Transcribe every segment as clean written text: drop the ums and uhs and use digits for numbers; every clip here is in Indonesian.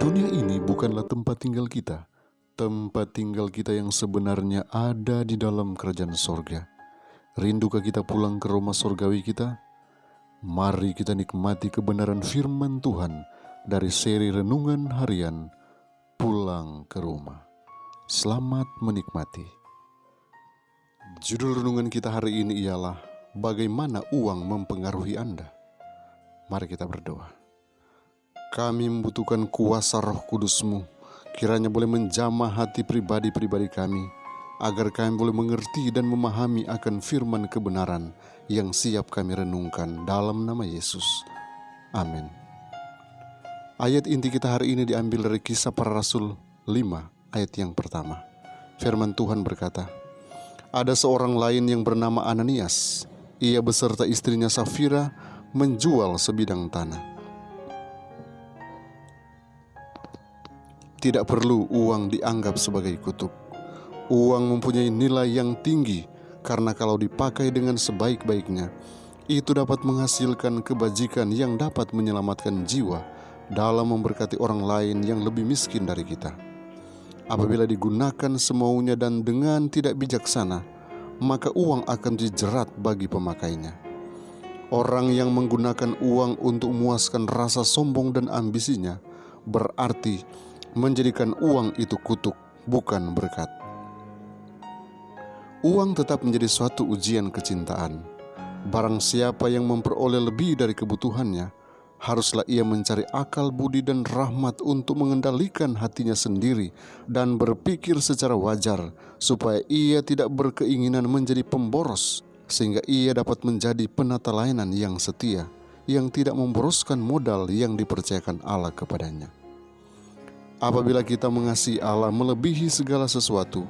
Dunia ini bukanlah tempat tinggal kita. Tempat tinggal kita yang sebenarnya ada di dalam kerajaan sorga. Rindukah kita pulang ke rumah sorgawi kita? Mari kita nikmati kebenaran firman Tuhan dari seri Renungan Harian Pulang ke Rumah. Selamat menikmati. Judul renungan kita hari ini ialah Bagaimana uang mempengaruhi Anda? Mari kita berdoa. Kami membutuhkan kuasa Roh Kudus-Mu, kiranya boleh menjamah hati pribadi-pribadi kami, agar kami boleh mengerti dan memahami akan firman kebenaran yang siap kami renungkan dalam nama Yesus. Amin. Ayat inti kita hari ini diambil dari Kisah Para Rasul 5 ayat yang pertama. Firman Tuhan berkata, ada seorang lain yang bernama Ananias. Ia beserta istrinya Safira menjual sebidang tanah. Tidak perlu uang dianggap sebagai kutub. Uang mempunyai nilai yang tinggi karena kalau dipakai dengan sebaik-baiknya, itu dapat menghasilkan kebajikan yang dapat menyelamatkan jiwa dalam memberkati orang lain yang lebih miskin dari kita. Apabila digunakan semaunya dan dengan tidak bijaksana, maka uang akan dijerat bagi pemakainya. Orang yang menggunakan uang untuk memuaskan rasa sombong dan ambisinya berarti menjadikan uang itu kutuk, bukan berkat. Uang tetap menjadi suatu ujian kecintaan. Barang siapa yang memperoleh lebih dari kebutuhannya, haruslah ia mencari akal budi dan rahmat untuk mengendalikan hatinya sendiri dan berpikir secara wajar, supaya ia tidak berkeinginan menjadi pemboros, sehingga ia dapat menjadi penata layanan yang setia, yang tidak memboroskan modal yang dipercayakan Allah kepadanya. Apabila kita mengasihi Allah melebihi segala sesuatu,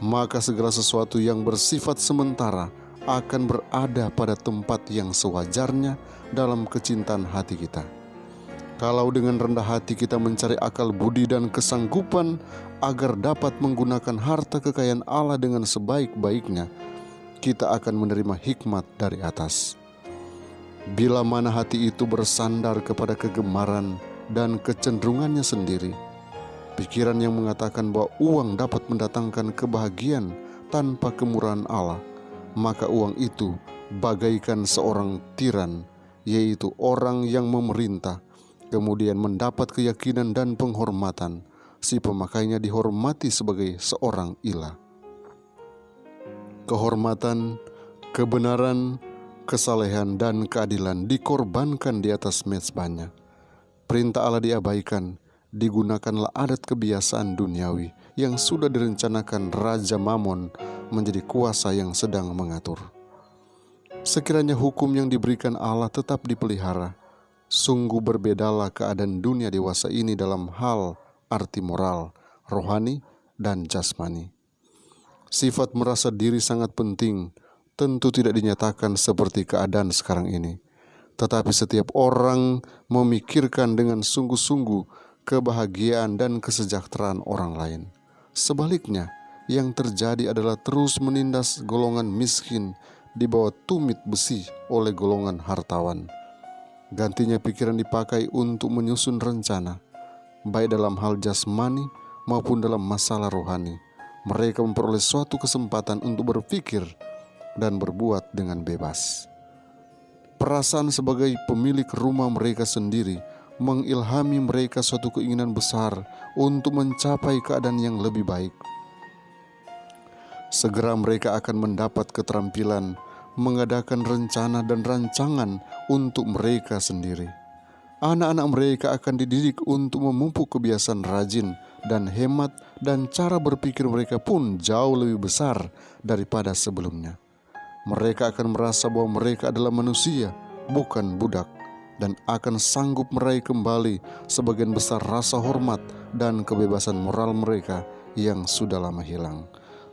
maka segala sesuatu yang bersifat sementara akan berada pada tempat yang sewajarnya dalam kecintaan hati kita. Kalau dengan rendah hati kita mencari akal budi dan kesanggupan agar dapat menggunakan harta kekayaan Allah dengan sebaik-baiknya, kita akan menerima hikmat dari atas. Bila mana hati itu bersandar kepada kegemaran dan kecenderungannya sendiri, pikiran yang mengatakan bahwa uang dapat mendatangkan kebahagiaan tanpa kemurahan Allah, maka uang itu bagaikan seorang tiran, yaitu orang yang memerintah, kemudian mendapat keyakinan dan penghormatan. Si pemakainya dihormati sebagai seorang ilah. Kehormatan, kebenaran, kesalehan, dan keadilan dikorbankan di atas mezbahnya. Perintah Allah diabaikan, digunakanlah adat kebiasaan duniawi yang sudah direncanakan Raja Mamon menjadi kuasa yang sedang mengatur. Sekiranya hukum yang diberikan Allah tetap dipelihara, sungguh berbedalah keadaan dunia dewasa ini dalam hal arti moral, rohani, dan jasmani. Sifat merasa diri sangat penting, tentu tidak dinyatakan seperti keadaan sekarang ini. Tetapi setiap orang memikirkan dengan sungguh-sungguh kebahagiaan dan kesejahteraan orang lain. Sebaliknya, yang terjadi adalah terus menindas golongan miskin di bawah tumit besi oleh golongan hartawan. Gantinya pikiran dipakai untuk menyusun rencana, baik dalam hal jasmani maupun dalam masalah rohani. Mereka memperoleh suatu kesempatan untuk berpikir dan berbuat dengan bebas. Perasaan sebagai pemilik rumah mereka sendiri mengilhami mereka suatu keinginan besar untuk mencapai keadaan yang lebih baik. Segera mereka akan mendapat keterampilan mengadakan rencana dan rancangan untuk mereka sendiri. Anak-anak mereka akan dididik untuk memupuk kebiasaan rajin dan hemat, dan cara berpikir mereka pun jauh lebih besar daripada sebelumnya. Mereka akan merasa bahwa mereka adalah manusia, bukan budak, dan akan sanggup meraih kembali sebagian besar rasa hormat dan kebebasan moral mereka yang sudah lama hilang.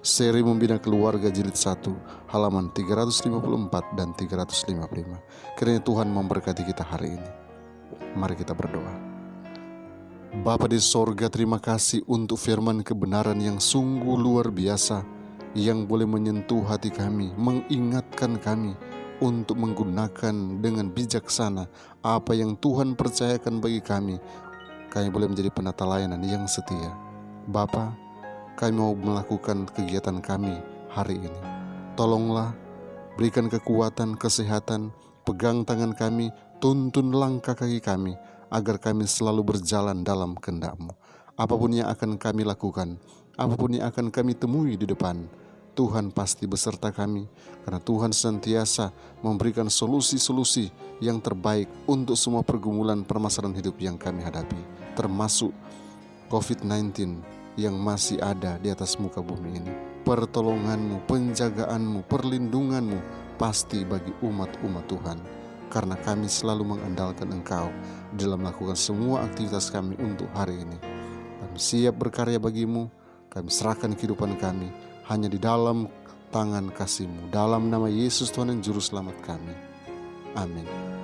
Seri Membina Keluarga Jilid 1 halaman 354 dan 355. Kiranya Tuhan memberkati kita hari ini. Mari kita berdoa. Bapa di sorga, terima kasih untuk firman kebenaran yang sungguh luar biasa, yang boleh menyentuh hati kami, mengingatkan kami untuk menggunakan dengan bijaksana apa yang Tuhan percayakan bagi kami kami boleh menjadi penata layanan yang setia. Bapa, kami mau melakukan kegiatan kami hari ini. Tolonglah, berikan kekuatan, kesehatan, pegang tangan kami, tuntun langkah kaki kami, agar kami selalu berjalan dalam kehendak-Mu. Apapun yang akan kami lakukan, apapun yang akan kami temui di depan, Tuhan pasti beserta kami, karena Tuhan senantiasa memberikan solusi-solusi yang terbaik untuk semua pergumulan permasalahan hidup yang kami hadapi, termasuk COVID-19 yang masih ada di atas muka bumi ini. Pertolongan-Mu, penjagaanmu, perlindungan-Mu pasti bagi umat-umat Tuhan, karena kami selalu mengandalkan Engkau dalam melakukan semua aktivitas kami untuk hari ini. Kami siap berkarya bagi-Mu, kami serahkan kehidupan kami hanya di dalam tangan kasih-Mu. Dalam nama Yesus Tuhan dan Juru Selamat kami. Amin.